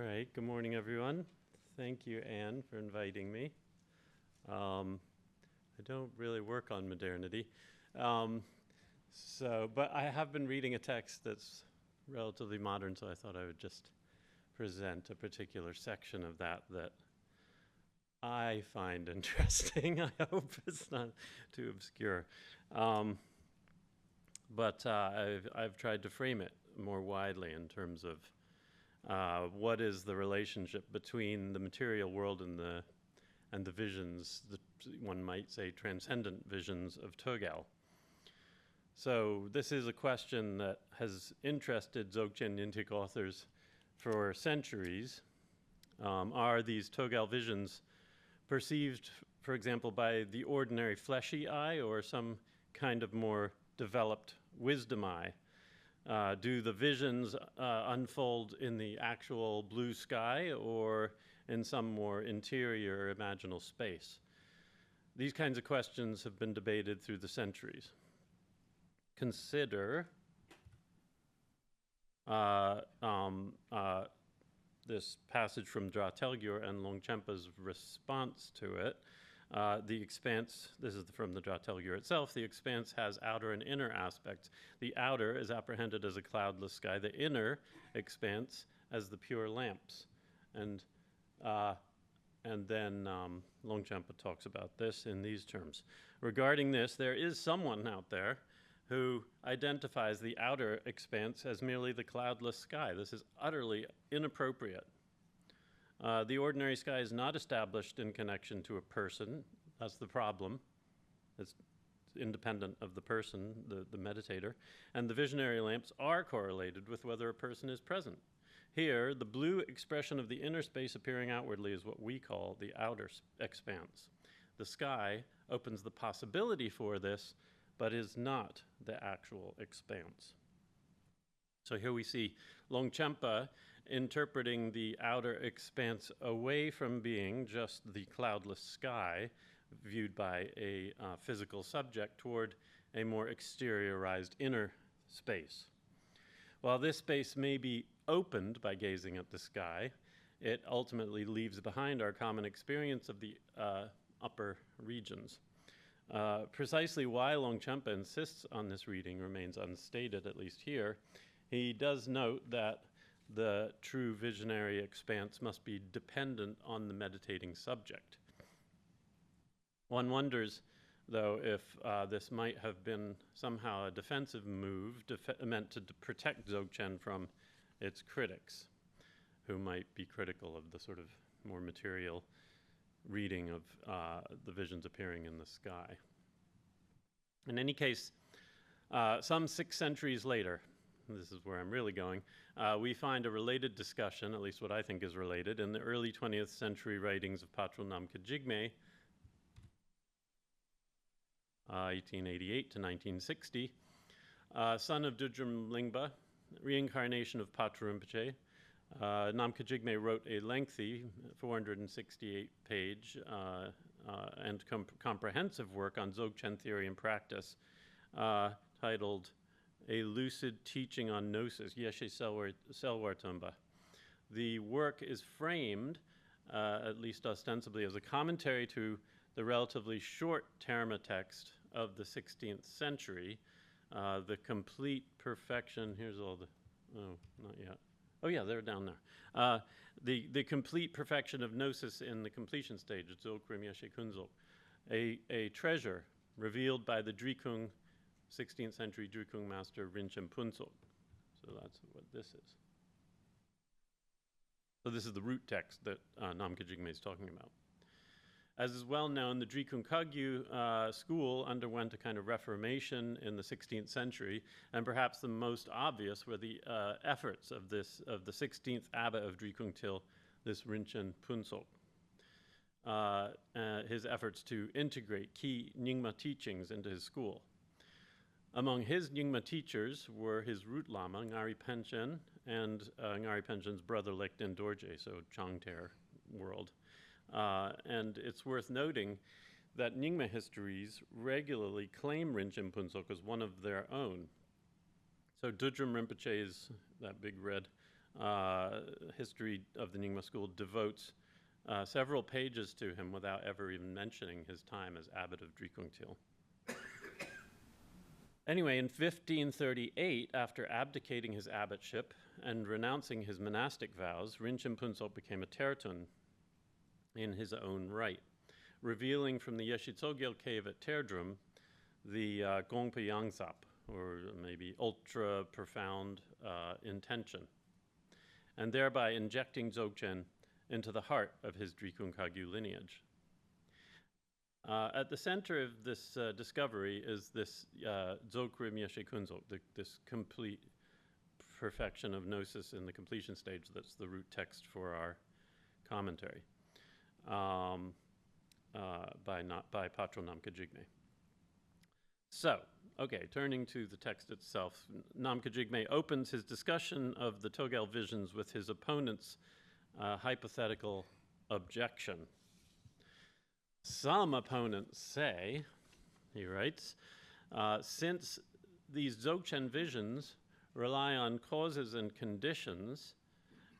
right, good morning, everyone. Thank you, Anne, for inviting me. I don't really work on modernity, but I have been reading a text that's relatively modern, so I thought I would just present a particular section of that I find interesting. I hope it's not too obscure. But I've tried to frame it more widely in terms of what is the relationship between the material world and the visions, one might say transcendent visions of Togel. So this is a question that has interested Dzogchen Yintik authors for centuries. Are these Togel visions perceived, for example, by the ordinary fleshy eye or some kind of more developed wisdom eye? Do the visions unfold in the actual blue sky or in some more interior imaginal space? These kinds of questions have been debated through the centuries. Consider this passage from Dra Telgyur and Longchenpa's response to it. The expanse, this is from the Dra Telgyur itself, the expanse has outer and inner aspects. The outer is apprehended as a cloudless sky, the inner expanse as the pure lamps. And then Longchenpa talks about this in these terms. Regarding this, there is someone out there who identifies the outer expanse as merely the cloudless sky. This is utterly inappropriate. The ordinary sky is not established in connection to a person. That's the problem. It's independent of the person, the meditator. And the visionary lamps are correlated with whether a person is present. Here, the blue expression of the inner space appearing outwardly is what we call the outer expanse. The sky opens the possibility for this, but is not the actual expanse. So here we see Longchenpa interpreting the outer expanse away from being just the cloudless sky viewed by a physical subject toward a more exteriorized inner space. While this space may be opened by gazing at the sky, it ultimately leaves behind our common experience of the upper regions. Precisely why Longchenpa insists on this reading remains unstated, at least here. He does note that the true visionary expanse must be dependent on the meditating subject. One wonders, though, if this might have been somehow a defensive move meant to protect Dzogchen from its critics, who might be critical of the sort of more material reading of the visions appearing in the sky. In any case, some 6 centuries later, this is where I'm really going, we find a related discussion, at least what I think is related, in the early 20th century writings of Patrul Namkha Jikmé, 1888 to 1960, son of Dudjom Lingpa, reincarnation of Patrul Rinpoche. Namkha Jikmé wrote a lengthy 468-page and comprehensive work on Dzogchen theory and practice titled A Lucid Teaching on Gnosis, Yeshe Selwartumba. The work is framed, at least ostensibly, as a commentary to the relatively short Terma text of the 16th century, the complete perfection, here's all the, oh, not yet. Oh yeah, they're down there. The complete perfection of gnosis in the completion stage, Dzogchen Yeshe Kunzok, a treasure revealed by the Drikung 16th century Drikung master Rinchen Punzok. So that's what this is. So this is the root text that Namkha Jikmé is talking about. As is well known, the Drikung Kagyu school underwent a kind of reformation in the 16th century, and perhaps the most obvious were the efforts of the 16th abbot of Drikung Til, this Rinchen Punzok. His efforts to integrate key Nyingma teachings into his school. Among his Nyingma teachers were his root lama, Ngari Panchen, and Ngari Panchen's brother, Lekden Dorje, so Changter world. And it's worth noting that Nyingma histories regularly claim Rinchen Punzok as one of their own. So Dudjom Rinpoche's, that big red History of the Nyingma school devotes several pages to him without ever even mentioning his time as abbot of Drikungtil. Anyway, in 1538, after abdicating his abbotship and renouncing his monastic vows, Rinchen Punso became a Tertun in his own right, revealing from the Yeshitsogil cave at Terdrum the Gongpa Yangzap, or maybe ultra-profound intention, and thereby injecting Dzogchen into the heart of his Drikung Kagyu lineage. At the center of this discovery is this Dzogrim Yeshe Kunzo, this complete perfection of gnosis in the completion stage that's the root text for our commentary by Patrul Namkha Jikmé. So, okay, turning to the text itself, Namkha Jikmé opens his discussion of the Togel visions with his opponent's hypothetical objection. Some opponents say, he writes, since these Dzogchen visions rely on causes and conditions,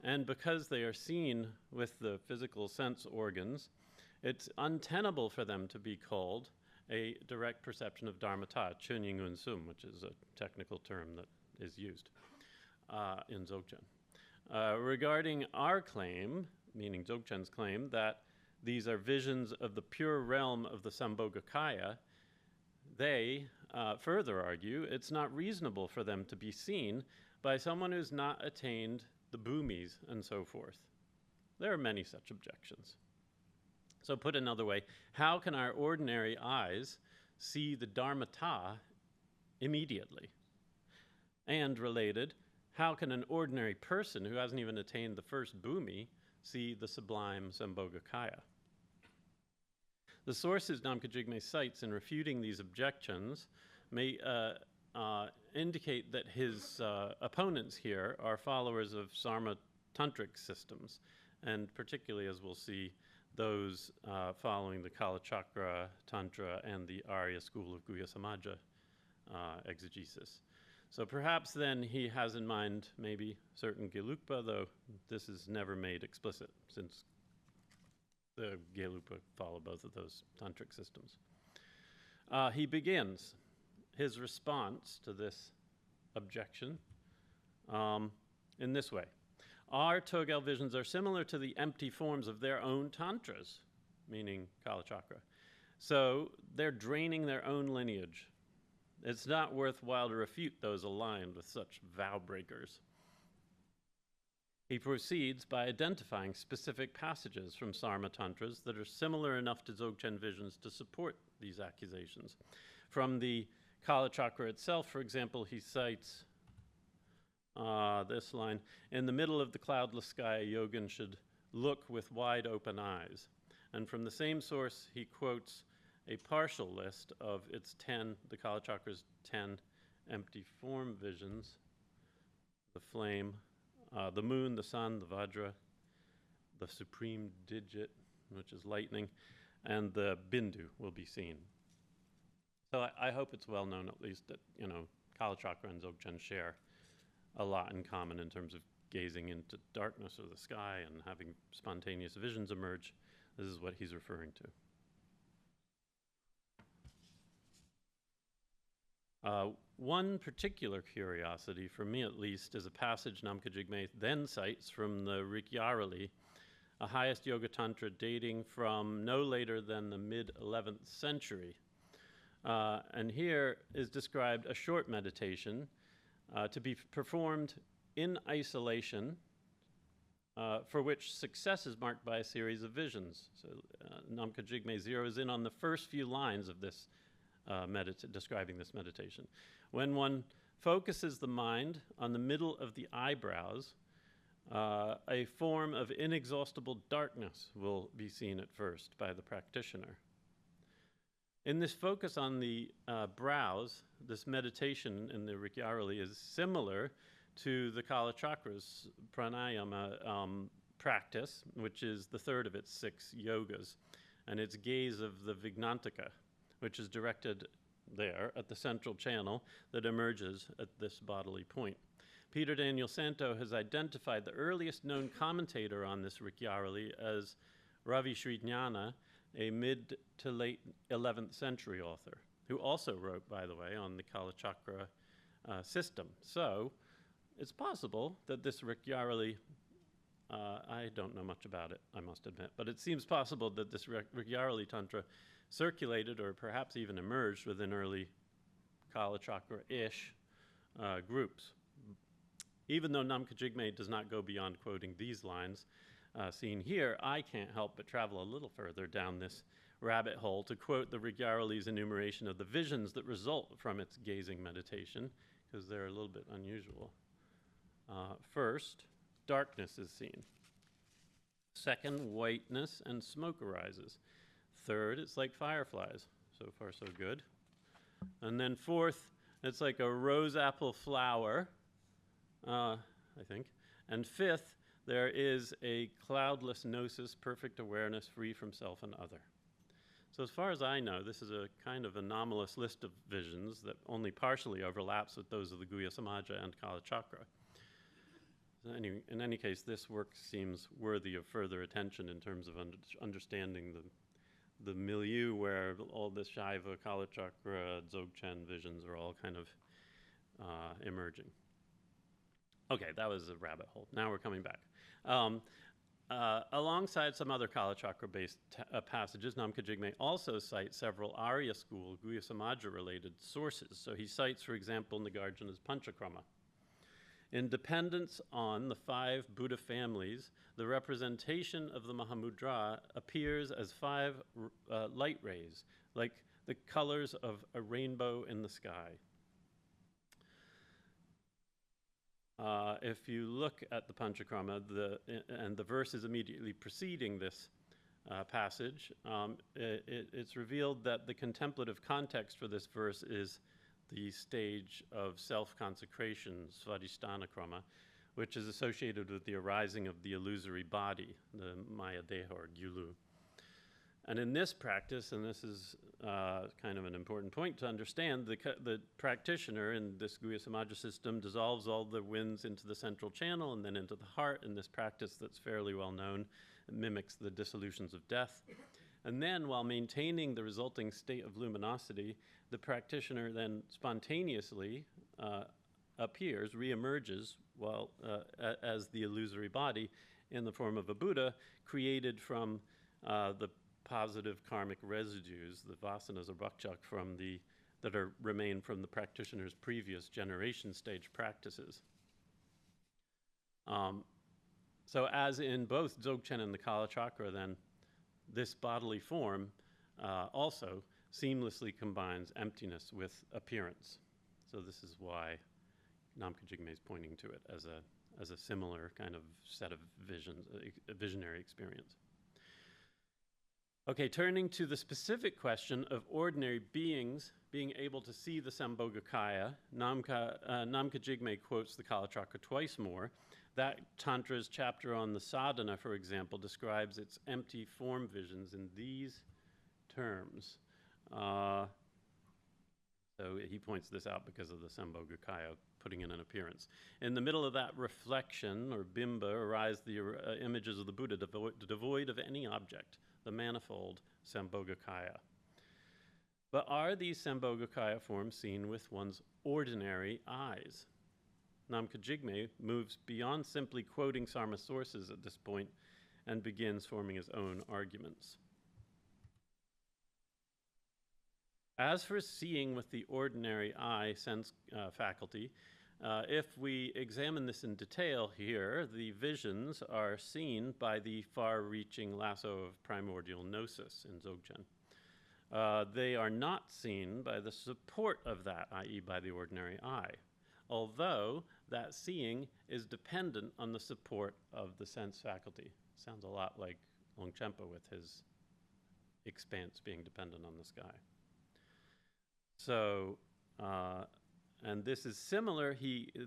and because they are seen with the physical sense organs, it's untenable for them to be called a direct perception of dharmata, chunyingun sum, which is a technical term that is used in Dzogchen. Regarding our claim, meaning Dzogchen's claim, that these are visions of the pure realm of the Sambhogakaya, they further argue it's not reasonable for them to be seen by someone who's not attained the bhumis and so forth. There are many such objections. So put another way, how can our ordinary eyes see the dharmata immediately? And related, how can an ordinary person who hasn't even attained the first bhumi see the sublime Sambhogakaya? The sources Namkha Jikmé cites in refuting these objections may indicate that his opponents here are followers of Sarma tantric systems, and particularly, as we'll see, those following the Kalachakra Tantra and the Arya school of Guhya Samaja exegesis. So perhaps then he has in mind maybe certain Gelugpa, though this is never made explicit since the Gelugpa follow both of those tantric systems. He begins his response to this objection in this way. Our Togel visions are similar to the empty forms of their own tantras, meaning Kalachakra. So they're draining their own lineage. It's not worthwhile to refute those aligned with such vow breakers. He proceeds by identifying specific passages from Sarma Tantras that are similar enough to Dzogchen visions to support these accusations. From the Kalachakra itself, for example, he cites this line, in the middle of the cloudless sky, a yogin should look with wide open eyes. And from the same source, he quotes a partial list of its 10, the Kalachakra's 10 empty form visions, the flame, the moon, the sun, the Vajra, the supreme digit, which is lightning, and the Bindu will be seen. So I hope it's well known, at least, that, you know, Kalachakra and Dzogchen share a lot in common in terms of gazing into darkness of the sky and having spontaneous visions emerge. This is what he's referring to. One particular curiosity, for me at least, is a passage Namkha Jikmé then cites from the Rikyarali, a highest yoga tantra dating from no later than the mid-11th century. And here is described a short meditation to be performed in isolation, for which success is marked by a series of visions. So Namkha Jikmé zeroes in on the first few lines of this describing this meditation. When one focuses the mind on the middle of the eyebrows, a form of inexhaustible darkness will be seen at first by the practitioner. In this focus on the brows, this meditation in the Rikyarali is similar to the Kalachakra's pranayama practice, which is the third of its 6 yogas, and its gaze of the Vignantaka, which is directed there at the central channel that emerges at this bodily point. Peter Daniel Santo has identified the earliest known commentator on this Rikyarali as Ravi Sriñana, a mid to late 11th century author, who also wrote, by the way, on the Kalachakra system. So it's possible that this Rikyarali, I don't know much about it, I must admit, but it seems possible that this Rikyarali Tantra circulated or perhaps even emerged within early Kalachakra-ish groups. Even though Namkha Jikmé does not go beyond quoting these lines seen here, I can't help but travel a little further down this rabbit hole to quote the Rikyarali's enumeration of the visions that result from its gazing meditation, because they're a little bit unusual. First, darkness is seen. Second, whiteness and smoke arises. Third, it's like fireflies. So far, so good. And then fourth, it's like a rose apple flower, I think. And fifth, there is a cloudless gnosis, perfect awareness, free from self and other. So as far as I know, this is a kind of anomalous list of visions that only partially overlaps with those of the Guhya Samaja and Kalachakra. In any case, this work seems worthy of further attention in terms of understanding the milieu where all this Shaiva, Kalachakra, Dzogchen visions are all kind of emerging. Okay, that was a rabbit hole. Now we're coming back. Alongside some other Kalachakra-based passages, Namkha Jikmé also cites several Arya school, Guhya Samaja-related sources. So he cites, for example, Nagarjuna's Panchakrama. In dependence on the 5 Buddha families, the representation of the Mahamudra appears as 5 light rays, like the colors of a rainbow in the sky. If you look at the Panchakrama, and the verses immediately preceding this passage, it's revealed that the contemplative context for this verse is the stage of self-consecration, Svadhisthana Krama, which is associated with the arising of the illusory body, the Maya Deha or Gyulu. And in this practice, and this is kind of an important point to understand, the practitioner in this Guhya Samaja system dissolves all the winds into the central channel and then into the heart in this practice that's fairly well known. It mimics the dissolutions of death. And then, while maintaining the resulting state of luminosity, the practitioner then spontaneously appears, reemerges, as the illusory body in the form of a Buddha, created from the positive karmic residues, the vasanas or bhakchak, that remain from the practitioner's previous generation stage practices. So as in both Dzogchen and the Kalachakra, then, this bodily form also seamlessly combines emptiness with appearance. So this is why Namkha Jikmé is pointing to it as a similar kind of set of visions, a visionary experience. Okay, turning to the specific question of ordinary beings being able to see the Sambhogakaya, Namkha Jikmé quotes the Kalachakra twice more. That Tantra's chapter on the sadhana, for example, describes its empty form visions in these terms. So he points this out because of the Sambhogakaya putting in an appearance. In the middle of that reflection, or bimba, arise the images of the Buddha devoid of any object, the manifold Sambhogakaya. But are these Sambhogakaya forms seen with one's ordinary eyes? Namkha Jikmé moves beyond simply quoting Sarma sources at this point and begins forming his own arguments. As for seeing with the ordinary eye sense faculty, if we examine this in detail here, the visions are seen by the far-reaching lasso of primordial gnosis in Dzogchen. They are not seen by the support of that, i.e. by the ordinary eye, although that seeing is dependent on the support of the sense faculty. Sounds a lot like Longchenpa with his expanse being dependent on the sky. So, and this is similar,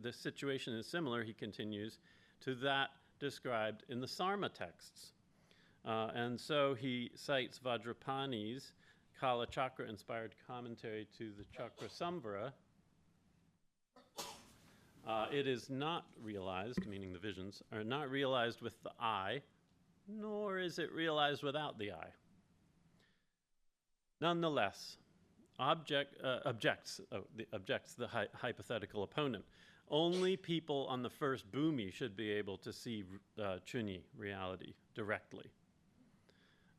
the situation is similar, he continues, to that described in the Sarma texts. And so he cites Vajrapani's Kalachakra-inspired commentary to the Chakra Samvara, It is not realized, meaning the visions, are not realized with the eye, nor is it realized without the eye. Nonetheless, objects the hypothetical opponent. Only people on the first bhumi should be able to see Chunyi, reality, directly.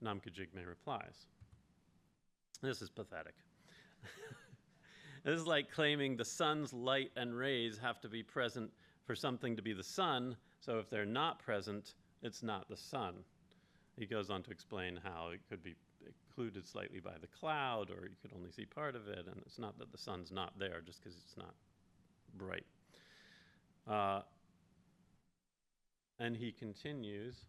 Namkha Jikmé replies. This is pathetic. This is like claiming the sun's light and rays have to be present for something to be the sun, so if they're not present, it's not the sun. He goes on to explain how it could be occluded slightly by the cloud, or you could only see part of it, and it's not that the sun's not there just because it's not bright. And he continues,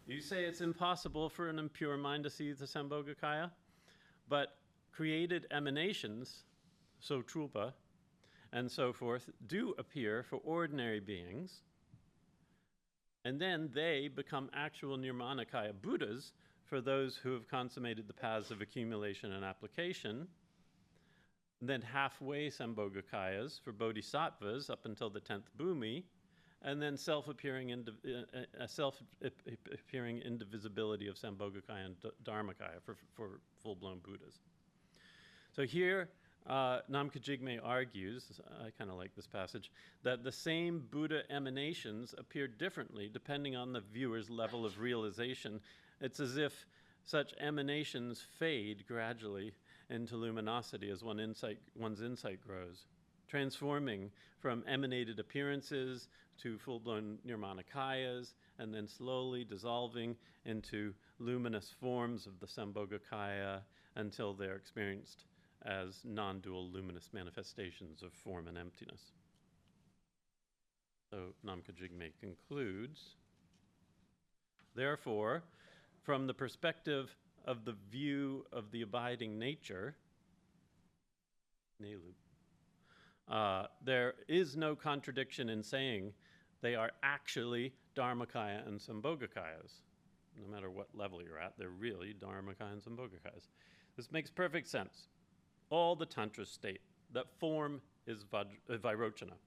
you say it's impossible for an impure mind to see the Sambhogakaya, but created emanations, so trulpa, and so forth, do appear for ordinary beings, and then they become actual Nirmanakaya Buddhas for those who have consummated the paths of accumulation and application, then halfway Sambhogakayas for bodhisattvas up until the 10th bhumi, and then self-appearing indivisibility of Sambhogakaya and Dharmakaya for full-blown Buddhas. So here, Namkha Jikmé argues, I kind of like this passage, that the same Buddha emanations appear differently depending on the viewer's level of realization. It's as if such emanations fade gradually into luminosity as one's insight grows, transforming from emanated appearances to full-blown Nirmanakayas, and then slowly dissolving into luminous forms of the Sambhogakaya until they're experienced as non-dual luminous manifestations of form and emptiness. So Namkha Jikmé concludes, therefore, from the perspective of the view of the abiding nature, there is no contradiction in saying they are actually Dharmakaya and Sambhogakayas. No matter what level you're at, they're really Dharmakaya and Sambhogakayas. This makes perfect sense. All the tantras state that form is Vairochana.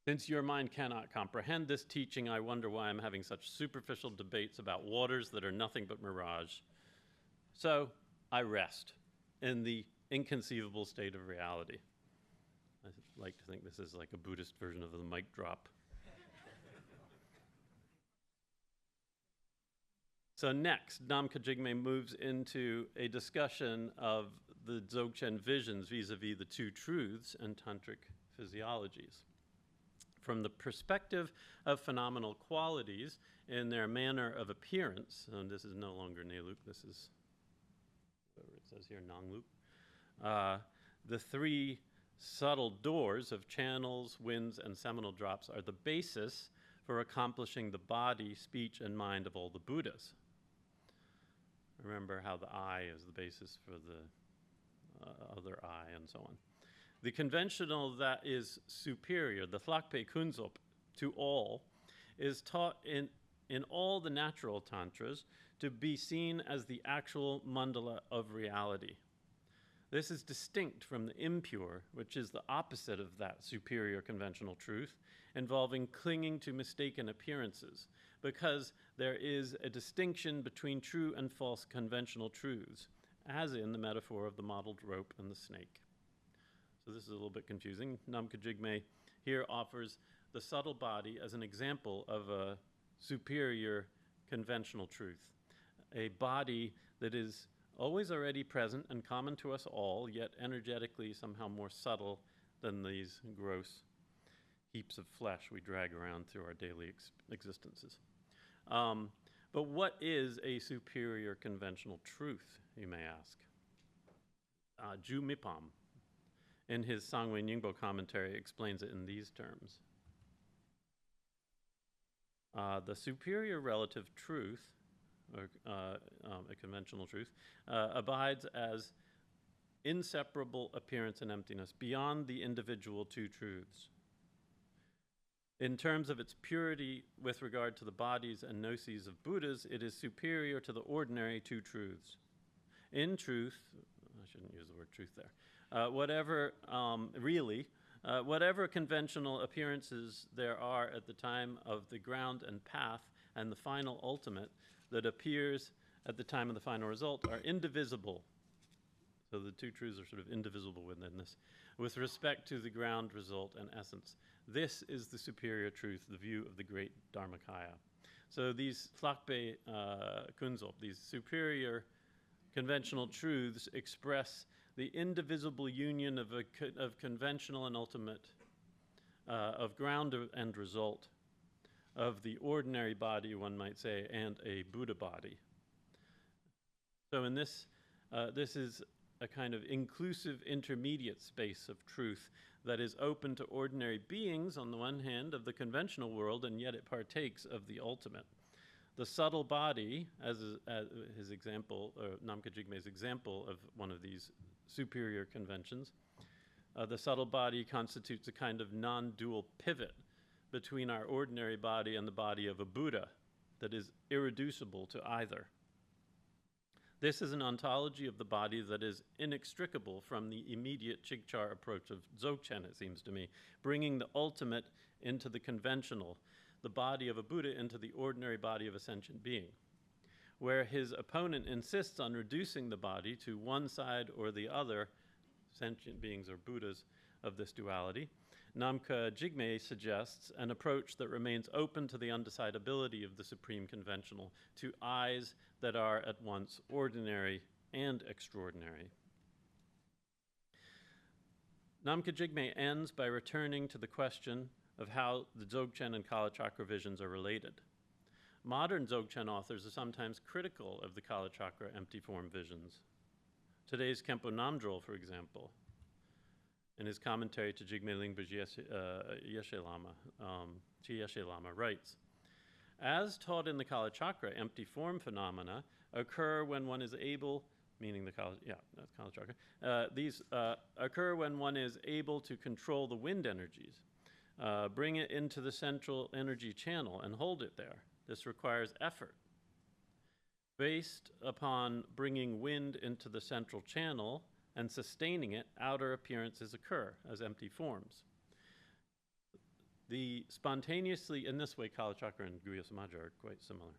Since your mind cannot comprehend this teaching, I wonder why I'm having such superficial debates about waters that are nothing but mirage. So I rest in the inconceivable state of reality. I like to think this is like a Buddhist version of the mic drop. So next, Namkha Jikmé moves into a discussion of the Dzogchen visions vis-a-vis the two truths and tantric physiologies. From the perspective of phenomenal qualities in their manner of appearance, and this is no longer Neluk, this is, whatever it says here, Nangluk, the three subtle doors of channels, winds, and seminal drops are the basis for accomplishing the body, speech, and mind of all the Buddhas. Remember how the eye is the basis for the other eye, and so on. The conventional that is superior, the Thlakpe Kunzop, to all, is taught in all the natural tantras to be seen as the actual mandala of reality. This is distinct from the impure, which is the opposite of that superior conventional truth, involving clinging to mistaken appearances, because there is a distinction between true and false conventional truths, as in the metaphor of the mottled rope and the snake. So this is a little bit confusing. Namkha Jikmé here offers the subtle body as an example of a superior conventional truth, a body that is always already present and common to us all, yet energetically somehow more subtle than these gross heaps of flesh we drag around through our daily existences. But what is a superior conventional truth, you may ask? Ju Mipam, in his Sangwe Nyingbo commentary, explains it in these terms. The superior relative truth, or a conventional truth, abides as inseparable appearance and emptiness beyond the individual two truths. In terms of its purity with regard to the bodies and gnosis of Buddhas, it is superior to the ordinary two truths. In truth, I shouldn't use the word truth there. whatever conventional appearances there are at the time of the ground and path and the final ultimate that appears at the time of the final result are indivisible. So the two truths are sort of indivisible within this, with respect to the ground, result, and essence. This is the superior truth, the view of the great Dharmakaya. So these Flakbe Kunzop, these superior conventional truths express the indivisible union of conventional and ultimate, of ground and result, of the ordinary body, one might say, and a Buddha body. So in this, this is a kind of inclusive intermediate space of truth that is open to ordinary beings, on the one hand, of the conventional world, and yet it partakes of the ultimate. The subtle body, as his example, Namkha Jikmé's example of one of these superior conventions, the subtle body constitutes a kind of non-dual pivot between our ordinary body and the body of a Buddha that is irreducible to either. This is an ontology of the body that is inextricable from the immediate Chigchar approach of Dzogchen, it seems to me, bringing the ultimate into the conventional, the body of a Buddha into the ordinary body of a sentient being. Where his opponent insists on reducing the body to one side or the other, sentient beings or Buddhas of this duality, Namkha Jikmé suggests an approach that remains open to the undecidability of the supreme conventional, to eyes that are at once ordinary and extraordinary. Namkha Jikmé ends by returning to the question of how the Dzogchen and Kalachakra visions are related. Modern Dzogchen authors are sometimes critical of the Kalachakra empty form visions. Today's Khenpo Namdrol, for example, in his commentary to Jigmé Lingpa Yeshe Lama, writes, as taught in the Kalachakra, empty form phenomena occur when one is able, meaning the Kalachakra, these occur when one is able to control the wind energies, bring it into the central energy channel and hold it there. This requires effort. Based upon bringing wind into the central channel and sustaining it, outer appearances occur as empty forms. The spontaneously, in this way, Kalachakra and Guhya Samaja are quite similar.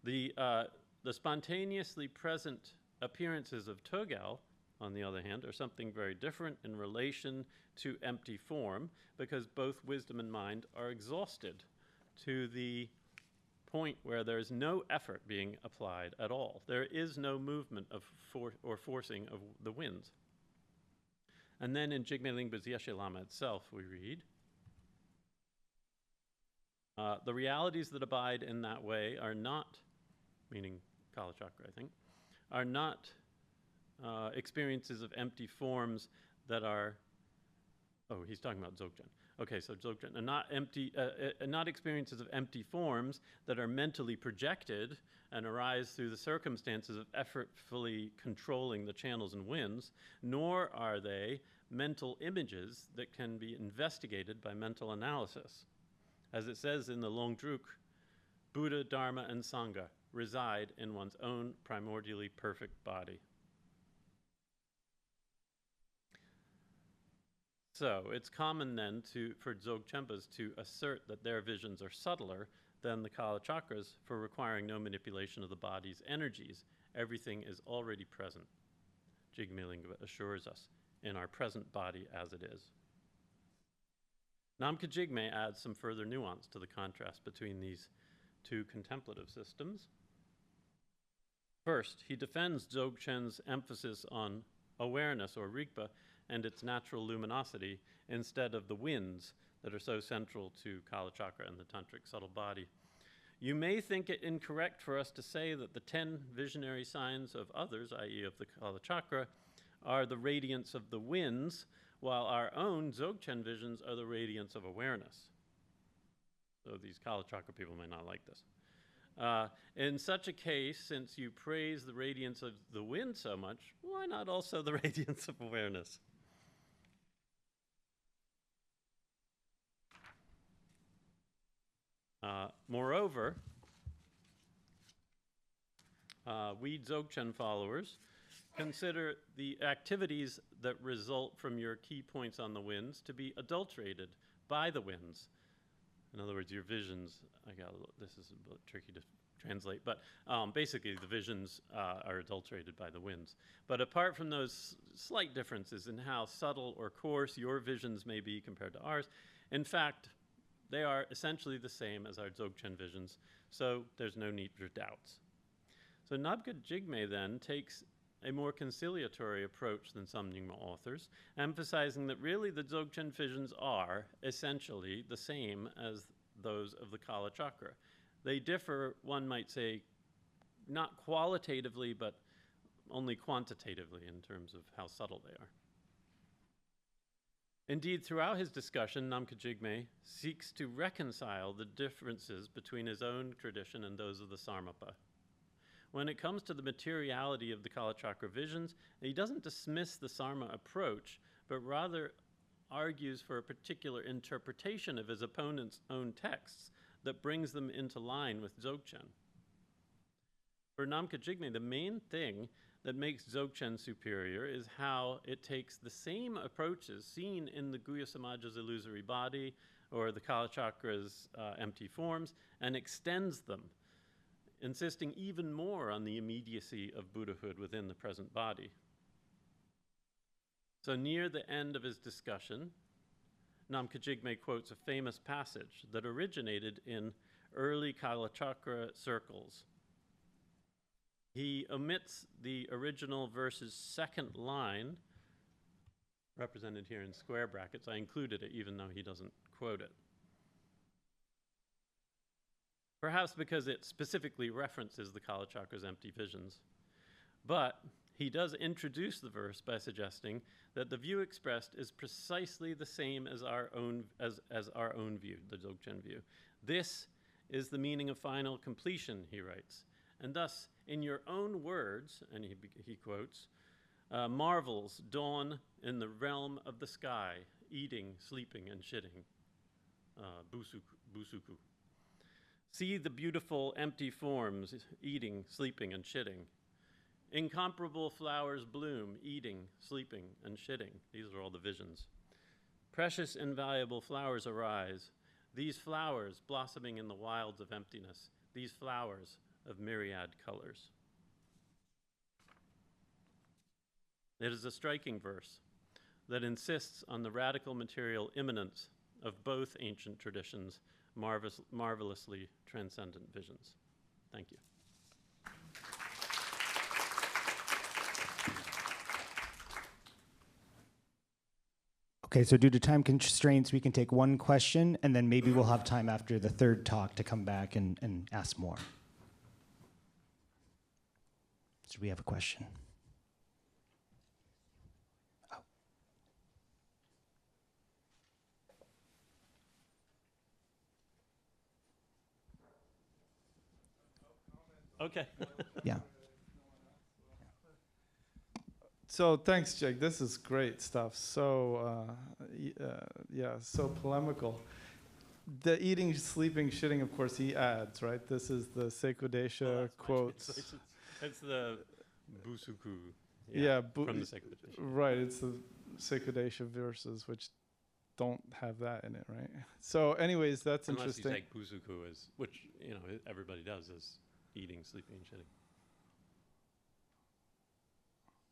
The spontaneously present appearances of Togel, on the other hand, are something very different in relation to empty form, because both wisdom and mind are exhausted to the point where there is no effort being applied at all. There is no movement of forcing of the winds. And then in Jigmé Lingpa's Yeshe Lama itself, we read, the realities that abide in that way are not, meaning Kalachakra, I think, are not experiences of empty forms that are, oh, he's talking about Dzogchen. Okay, so Dzogchen, not experiences of empty forms that are mentally projected and arise through the circumstances of effortfully controlling the channels and winds, nor are they mental images that can be investigated by mental analysis. As it says in the Longdruk, Buddha, Dharma, and Sangha reside in one's own primordially perfect body. So it's common then for Dzogchenpas to assert that their visions are subtler than the Kalachakras for requiring no manipulation of the body's energies. Everything is already present, Jigmé Lingpa assures us, in our present body as it is. Namkha Jikmé adds some further nuance to the contrast between these two contemplative systems. First, he defends Dzogchen's emphasis on awareness, or Rigpa, and its natural luminosity, instead of the winds that are so central to Kalachakra and the tantric subtle body. You may think it incorrect for us to say that the 10 visionary signs of others, i.e. of the Kalachakra, are the radiance of the winds, while our own Dzogchen visions are the radiance of awareness. So these Kalachakra people may not like this. In such a case, since you praise the radiance of the wind so much, why not also the radiance of awareness? Moreover, we Dzogchen followers consider the activities that result from your key points on the winds to be adulterated by the winds. In other words, your visions, this is a bit tricky to translate, but basically the visions are adulterated by the winds. But apart from those slight differences in how subtle or coarse your visions may be compared to ours, in fact, they are essentially the same as our Dzogchen visions, so there's no need for doubts. So Namkha Jikmé then takes a more conciliatory approach than some Nyingma authors, emphasizing that really the Dzogchen visions are essentially the same as those of the Kala Chakra. They differ, one might say, not qualitatively, but only quantitatively in terms of how subtle they are. Indeed, throughout his discussion, Namkha Jikmé seeks to reconcile the differences between his own tradition and those of the Sarmapa. When it comes to the materiality of the Kala Chakra visions, he doesn't dismiss the Sarma approach, but rather argues for a particular interpretation of his opponent's own texts that brings them into line with Dzogchen. For Namkha Jikmé, the main thing that makes Dzogchen superior is how it takes the same approaches seen in the Guhya Samaja's illusory body or the Kala Chakra's empty forms and extends them, insisting even more on the immediacy of Buddhahood within the present body. So near the end of his discussion, Namkha Jikmé quotes a famous passage that originated in early Kala Chakra circles. He omits the original verse's second line, represented here in square brackets. I included it even though he doesn't quote it. Perhaps because it specifically references the Kala Chakra's empty visions. But he does introduce the verse by suggesting that the view expressed is precisely the same as our own view, the Dzogchen view. This is the meaning of final completion, he writes. And thus, in your own words, and he quotes, marvels dawn in the realm of the sky, eating, sleeping, and shitting, busuku. See the beautiful empty forms, eating, sleeping, and shitting. Incomparable flowers bloom, eating, sleeping, and shitting. These are all the visions. Precious, invaluable flowers arise. These flowers blossoming in the wilds of emptiness. These flowers of myriad colors. It is a striking verse that insists on the radical material immanence of both ancient traditions, marvelously transcendent visions. Thank you. Okay, so due to time constraints, we can take one question, and then maybe we'll have time after the third talk to come back and ask more. So we have a question. Okay. Yeah. So thanks, Jake. This is great stuff. So, so polemical. The eating, sleeping, shitting, of course, he adds, right? This is the Sekodesha quotes. It's the Busuku. From the Sekodesha. Right, it's the Sekodesha verses, which don't have that in it, right? So anyways, that's Unless interesting. Unless you take Busuku as, which, everybody does, as eating, sleeping, and shitting.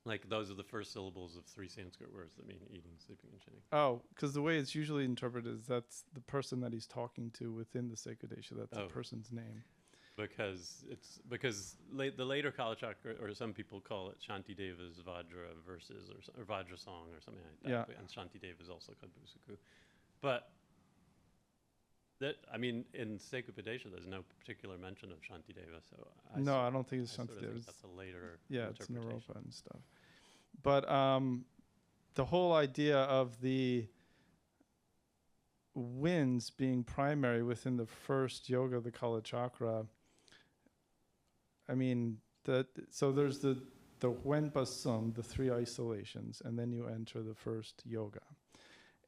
Like, those are the first syllables of 3 Sanskrit words that mean eating, sleeping, and shitting. Oh, because the way it's usually interpreted is that's the person that he's talking to within the Sekodesha. That's the person's name. Because the later Kala Chakra, or some people call it Shantideva's Vajra verses, or Vajra song, or something like that. Yeah. And Shantideva is also called Busuku. But in Sekodesha, there's no particular mention of Shantideva. So I don't think it's Shantideva. That's a later it's interpretation. Naropa and stuff. But the whole idea of the winds being primary within the first yoga of the Kala Chakra, so there's the Wenpa Sum, the 3 isolations, and then you enter the first yoga.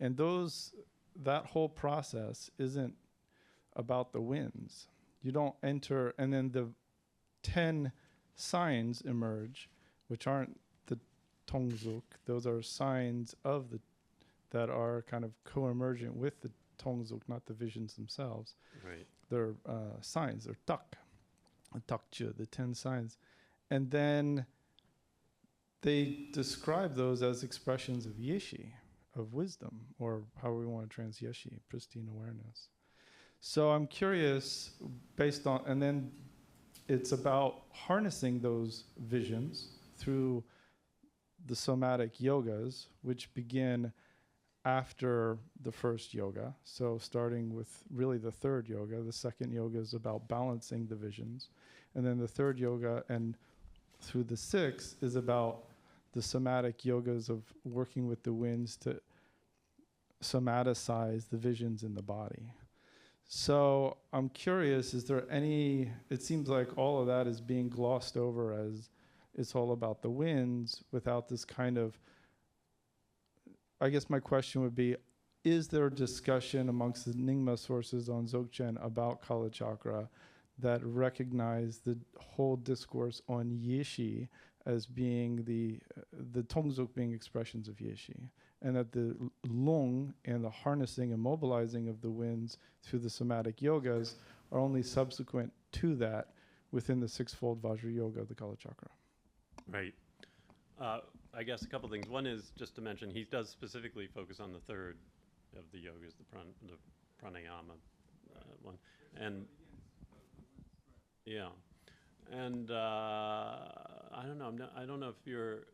And that whole process isn't about the winds. You don't enter, and then the 10 signs emerge, which aren't Tongzuk. Those are signs of the that are kind of co-emergent with the Tongzuk, not the visions themselves. Right. They're signs. They're takche, the 10 signs, and then they describe those as expressions of yeshi, of wisdom, or however we want to trans yeshi, pristine awareness. So I'm curious, based on, and then it's about harnessing those visions through the somatic yogas, which begin after the first yoga. So starting with really the third yoga, the second yoga is about balancing the visions. And then the third yoga and through the sixth is about the somatic yogas of working with the winds to somaticize the visions in the body. So I'm curious, is there any, it seems like all of that is being glossed over as it's all about the winds without this kind of, I guess my question would be, is there discussion amongst the Nyingma sources on Dzogchen about Kala Chakra that recognize the whole discourse on Yeshi as being the Tongzuk being expressions of Yeshi, and that the Lung and the harnessing and mobilizing of the winds through the somatic yogas are only subsequent to that within the sixfold Vajra Yoga of the Kala Chakra? Right. I guess a couple things. One is just to mention he does specifically focus on the third of the yogas, the pranayama one, and yeah, and I don't know. I don't know if you're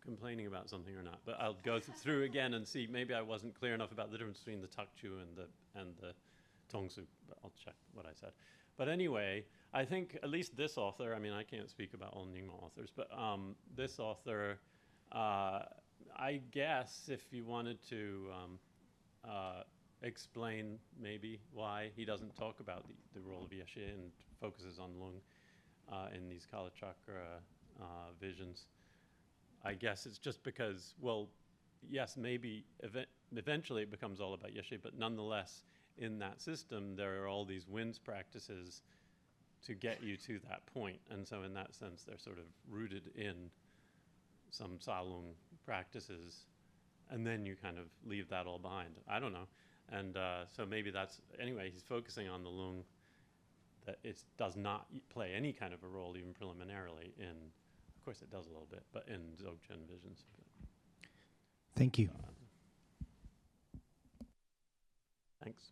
complaining about something or not, but I'll go through again and see. Maybe I wasn't clear enough about the difference between the takchu and the tongsu, but I'll check what I said. But anyway, I think at least this author, I mean, I can't speak about all Nyingma authors, but this author, I guess if you wanted to explain maybe why he doesn't talk about the role of Yeshe and focuses on Lung in these Kala Chakra visions, I guess it's just because, well, yes, maybe eventually it becomes all about Yeshe, but nonetheless, in that system, there are all these winds practices to get you to that point. And so in that sense, they're sort of rooted in some Salung practices, and then you kind of leave that all behind. I don't know. And so maybe that's, anyway, he's focusing on the Lung, that it does not play any kind of a role, even preliminarily, in, of course it does a little bit, but in Dzogchen visions. Thank you. Thanks.